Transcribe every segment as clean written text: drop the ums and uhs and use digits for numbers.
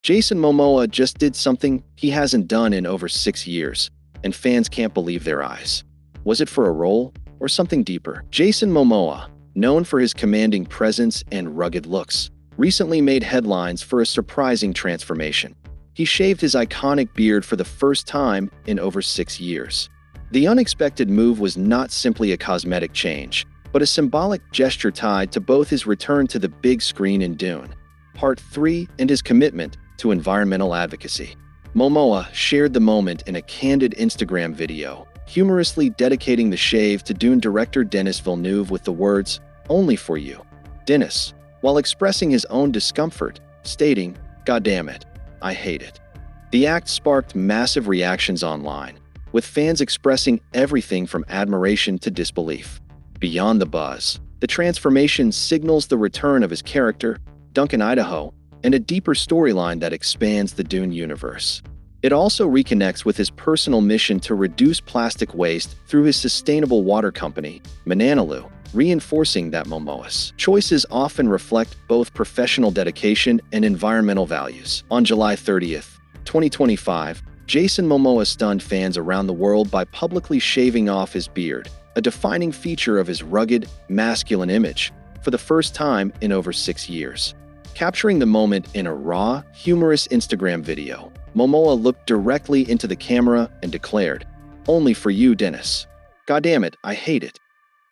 Jason Momoa just did something he hasn't done in over 6 years, and fans can't believe their eyes. Was it for a role or something deeper? Jason Momoa, known for his commanding presence and rugged looks, recently made headlines for a surprising transformation. He shaved his iconic beard for the first time in over 6 years. The unexpected move was not simply a cosmetic change, but a symbolic gesture tied to both his return to the big screen in Dune Part 3 and his commitment to environmental advocacy. Momoa shared the moment in a candid Instagram video, humorously dedicating the shave to Dune director Denis Villeneuve with the words, "Only for you, Denis," while expressing his own discomfort, stating, "God damn it, I hate it." The act sparked massive reactions online, with fans expressing everything from admiration to disbelief. Beyond the buzz, the transformation signals the return of his character, Duncan Idaho, and a deeper storyline that expands the Dune universe. It also reconnects with his personal mission to reduce plastic waste through his sustainable water company, Mananalu, reinforcing that Momoa's choices often reflect both professional dedication and environmental values. On July 30th, 2025, Jason Momoa stunned fans around the world by publicly shaving off his beard, a defining feature of his rugged, masculine image, for the first time in over 6 years. Capturing the moment in a raw, humorous Instagram video, Momoa looked directly into the camera and declared, "Only for you, Denis. God damn it, I hate it."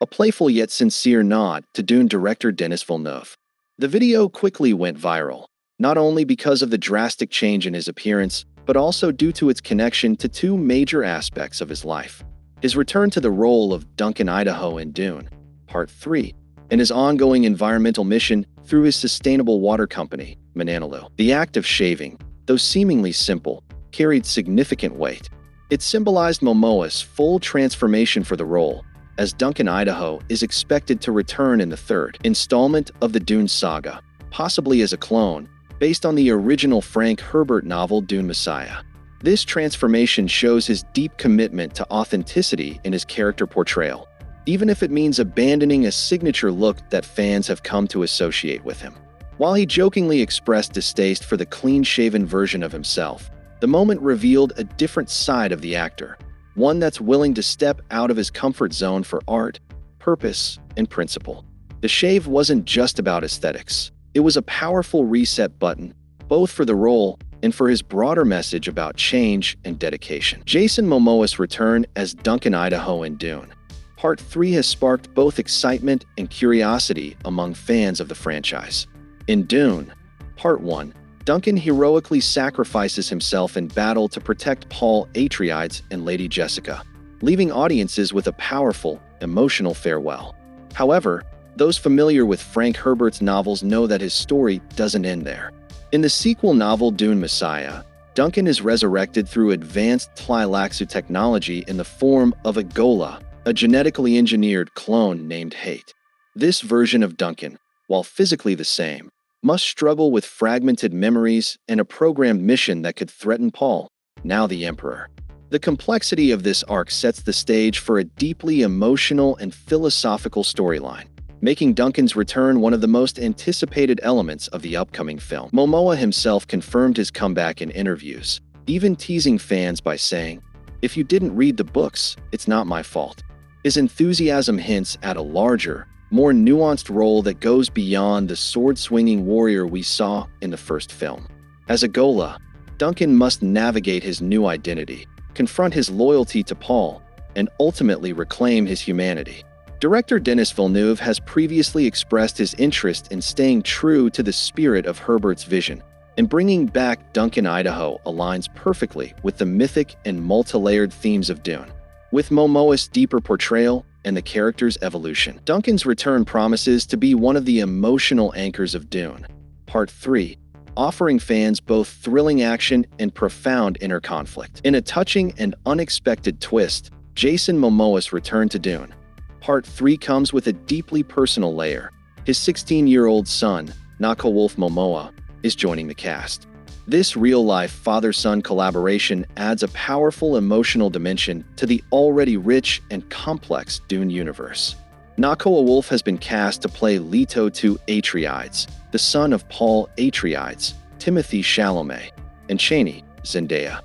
A playful yet sincere nod to Dune director Denis Villeneuve. The video quickly went viral, not only because of the drastic change in his appearance, but also due to its connection to two major aspects of his life: his return to the role of Duncan Idaho in Dune Part 3, and his ongoing environmental mission through his sustainable water company, Mananalu. The act of shaving, though seemingly simple, carried significant weight. It symbolized Momoa's full transformation for the role, as Duncan Idaho is expected to return in the third installment of the Dune saga, possibly as a clone, based on the original Frank Herbert novel Dune Messiah. This transformation shows his deep commitment to authenticity in his character portrayal, even if it means abandoning a signature look that fans have come to associate with him. While he jokingly expressed distaste for the clean-shaven version of himself, the moment revealed a different side of the actor, one that's willing to step out of his comfort zone for art, purpose, and principle. The shave wasn't just about aesthetics. It was a powerful reset button, both for the role and for his broader message about change and dedication. Jason Momoa's return as Duncan Idaho in Dune Part 3 has sparked both excitement and curiosity among fans of the franchise. In Dune Part 1, Duncan heroically sacrifices himself in battle to protect Paul Atreides and Lady Jessica, leaving audiences with a powerful, emotional farewell. However, those familiar with Frank Herbert's novels know that his story doesn't end there. In the sequel novel Dune Messiah, Duncan is resurrected through advanced Tleilaxu technology in the form of a Gola, a genetically engineered clone named Hate. This version of Duncan, while physically the same, must struggle with fragmented memories and a programmed mission that could threaten Paul, now the Emperor. The complexity of this arc sets the stage for a deeply emotional and philosophical storyline, making Duncan's return one of the most anticipated elements of the upcoming film. Momoa himself confirmed his comeback in interviews, even teasing fans by saying, "If you didn't read the books, it's not my fault." His enthusiasm hints at a larger, more nuanced role that goes beyond the sword-swinging warrior we saw in the first film. As a Gola, Duncan must navigate his new identity, confront his loyalty to Paul, and ultimately reclaim his humanity. Director Denis Villeneuve has previously expressed his interest in staying true to the spirit of Herbert's vision, and bringing back Duncan Idaho aligns perfectly with the mythic and multi-layered themes of Dune. With Momoa's deeper portrayal and the character's evolution, Duncan's return promises to be one of the emotional anchors of Dune Part 3, offering fans both thrilling action and profound inner conflict. In a touching and unexpected twist, Jason Momoa's return to Dune Part 3 comes with a deeply personal layer. His 16-year-old son, Nakoa-Wolf Momoa, is joining the cast. This real-life father-son collaboration adds a powerful emotional dimension to the already rich and complex Dune universe. Nakoa-Wolf has been cast to play Leto II Atreides, the son of Paul Atreides, Timothée Chalamet, and Chaney, Zendaya.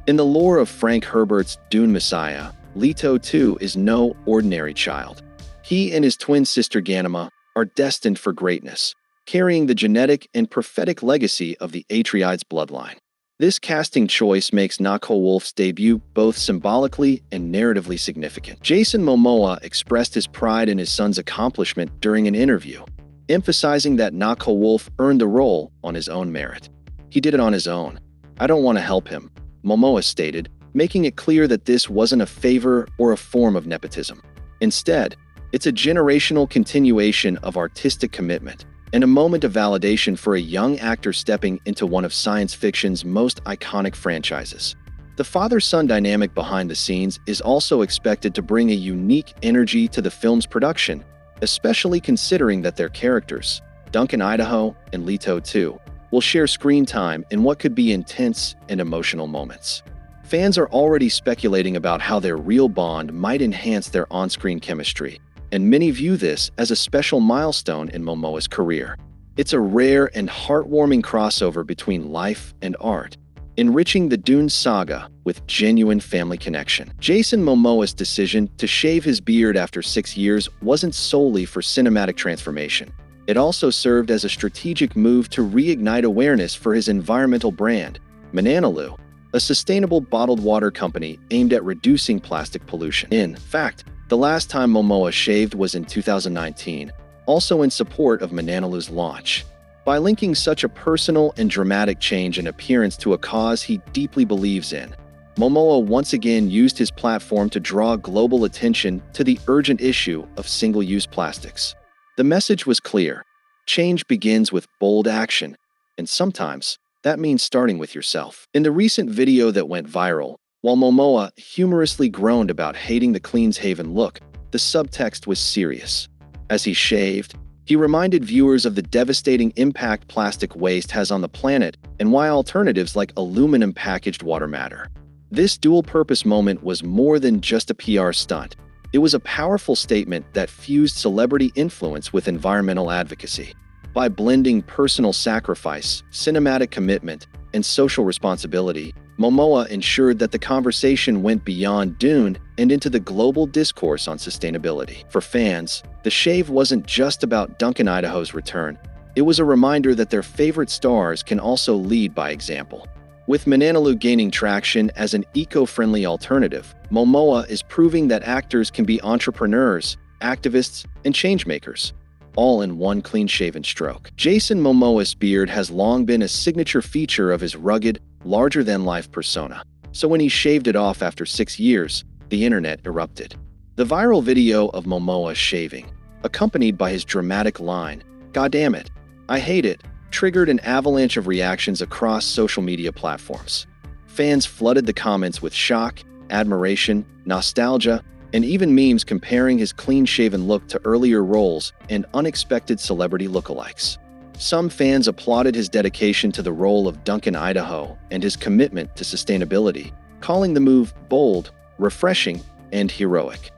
In the lore of Frank Herbert's Dune Messiah, Leto II is no ordinary child. He and his twin sister Ganima are destined for greatness, carrying the genetic and prophetic legacy of the Atreides bloodline. This casting choice makes Nakoa-Wolf's debut both symbolically and narratively significant. Jason Momoa expressed his pride in his son's accomplishment during an interview, emphasizing that Nakoa-Wolf earned the role on his own merit. "He did it on his own. I don't want to help him," Momoa stated, making it clear that this wasn't a favor or a form of nepotism. Instead, it's a generational continuation of artistic commitment and a moment of validation for a young actor stepping into one of science fiction's most iconic franchises. The father-son dynamic behind the scenes is also expected to bring a unique energy to the film's production, especially considering that their characters, Duncan Idaho and Leto II, will share screen time in what could be intense and emotional moments. Fans are already speculating about how their real bond might enhance their on-screen chemistry, and many view this as a special milestone in Momoa's career. It's a rare and heartwarming crossover between life and art, enriching the Dune saga with genuine family connection. Jason Momoa's decision to shave his beard after 6 years wasn't solely for cinematic transformation. It also served as a strategic move to reignite awareness for his environmental brand, Mananalu, a sustainable bottled water company aimed at reducing plastic pollution. In fact, the last time Momoa shaved was in 2019, also in support of Mananalu's launch. By linking such a personal and dramatic change in appearance to a cause he deeply believes in, Momoa once again used his platform to draw global attention to the urgent issue of single-use plastics. The message was clear: change begins with bold action, and sometimes that means starting with yourself. In the recent video that went viral, while Momoa humorously groaned about hating the clean-shaven look, the subtext was serious. As he shaved, he reminded viewers of the devastating impact plastic waste has on the planet and why alternatives like aluminum-packaged water matter. This dual-purpose moment was more than just a PR stunt. It was a powerful statement that fused celebrity influence with environmental advocacy. By blending personal sacrifice, cinematic commitment, and social responsibility, Momoa ensured that the conversation went beyond Dune and into the global discourse on sustainability. For fans, the shave wasn't just about Duncan Idaho's return. It was a reminder that their favorite stars can also lead by example. With Mananalu gaining traction as an eco-friendly alternative, Momoa is proving that actors can be entrepreneurs, activists, and changemakers, all in one clean-shaven stroke. Jason Momoa's beard has long been a signature feature of his rugged, larger-than-life persona. So when he shaved it off after 6 years, the internet erupted. The viral video of Momoa shaving, accompanied by his dramatic line, "God damn it, I hate it," triggered an avalanche of reactions across social media platforms. Fans flooded the comments with shock, admiration, nostalgia, and even memes comparing his clean-shaven look to earlier roles and unexpected celebrity lookalikes. Some fans applauded his dedication to the role of Duncan Idaho and his commitment to sustainability, calling the move bold, refreshing, and heroic.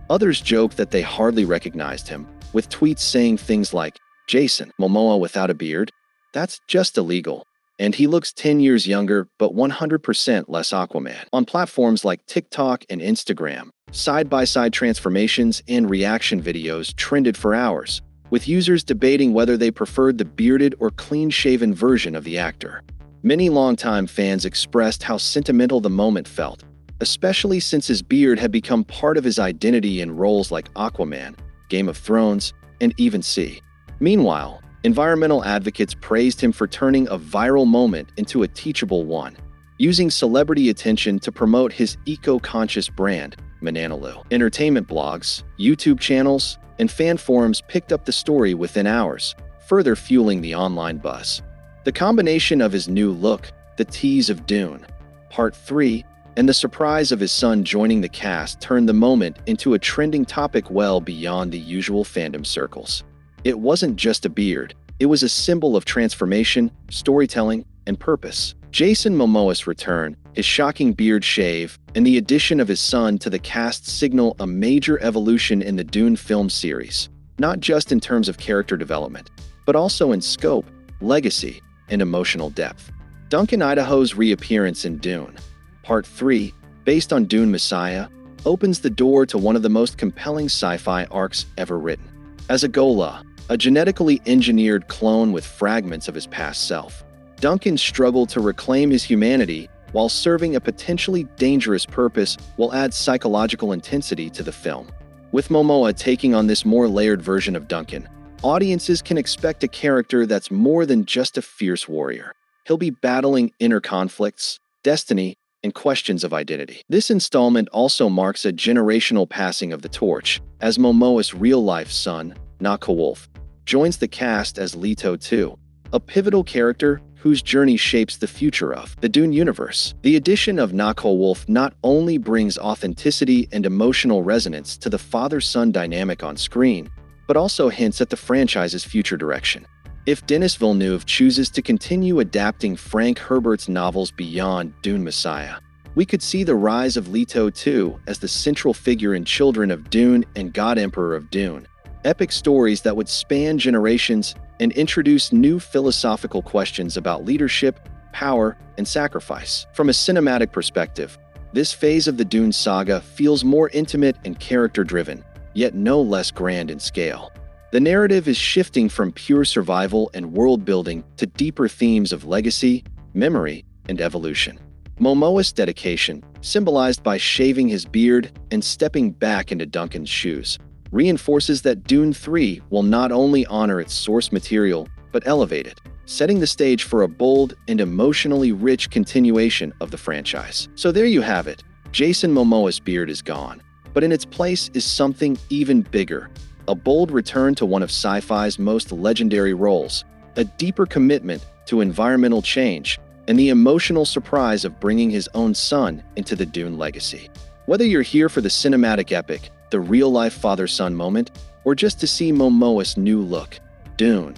Others joked that they hardly recognized him, with tweets saying things like, "Jason Momoa without a beard? That's just illegal. And he looks 10 years younger but 100% less Aquaman." On platforms like TikTok and Instagram, side-by-side transformations and reaction videos trended for hours, with users debating whether they preferred the bearded or clean-shaven version of the actor. Many longtime fans expressed how sentimental the moment felt, especially since his beard had become part of his identity in roles like Aquaman, Game of Thrones, and even See. Meanwhile, environmental advocates praised him for turning a viral moment into a teachable one, using celebrity attention to promote his eco-conscious brand, Mananalu. Entertainment blogs, YouTube channels, and fan forums picked up the story within hours, further fueling the online buzz. The combination of his new look, the tease of Dune, Part 3, and the surprise of his son joining the cast turned the moment into a trending topic well beyond the usual fandom circles. It wasn't just a beard, it was a symbol of transformation, storytelling, and purpose. Jason Momoa's return, his shocking beard shave, and the addition of his son to the cast signal a major evolution in the Dune film series, not just in terms of character development, but also in scope, legacy, and emotional depth. Duncan Idaho's reappearance in Dune, Part 3, based on Dune Messiah, opens the door to one of the most compelling sci-fi arcs ever written. As a Gola, a genetically engineered clone with fragments of his past self, Duncan's struggle to reclaim his humanity while serving a potentially dangerous purpose will add psychological intensity to the film. With Momoa taking on this more layered version of Duncan, audiences can expect a character that's more than just a fierce warrior. He'll be battling inner conflicts, destiny, and questions of identity. This installment also marks a generational passing of the torch, as Momoa's real-life son, Nakoa-Wolf, joins the cast as Leto II, a pivotal character whose journey shapes the future of the Dune universe. The addition of Nakoa-Wolf not only brings authenticity and emotional resonance to the father-son dynamic on screen, but also hints at the franchise's future direction. If Denis Villeneuve chooses to continue adapting Frank Herbert's novels beyond Dune Messiah, we could see the rise of Leto II as the central figure in Children of Dune and God Emperor of Dune, epic stories that would span generations and introduce new philosophical questions about leadership, power, and sacrifice. From a cinematic perspective, this phase of the Dune saga feels more intimate and character-driven, yet no less grand in scale. The narrative is shifting from pure survival and world-building to deeper themes of legacy, memory, and evolution. Momoa's dedication, symbolized by shaving his beard and stepping back into Duncan's shoes, reinforces that Dune 3 will not only honor its source material, but elevate it, setting the stage for a bold and emotionally rich continuation of the franchise. So there you have it. Jason Momoa's beard is gone, but in its place is something even bigger. A bold return to one of sci-fi's most legendary roles, a deeper commitment to environmental change, and the emotional surprise of bringing his own son into the Dune legacy. Whether you're here for the cinematic epic, the real-life father-son moment, or just to see Momoa's new look, Dune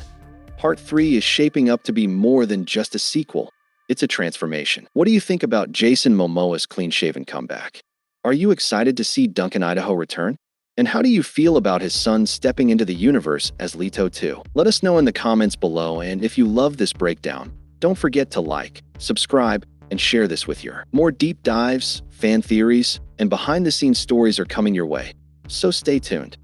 Part 3 is shaping up to be more than just a sequel. It's a transformation. What do you think about Jason Momoa's clean-shaven comeback? Are you excited to see Duncan Idaho return? And how do you feel about his son stepping into the universe as Leto II? Let us know in the comments below, and if you love this breakdown, don't forget to like, subscribe, and share this with your. More deep dives, fan theories, and behind-the-scenes stories are coming your way, so stay tuned.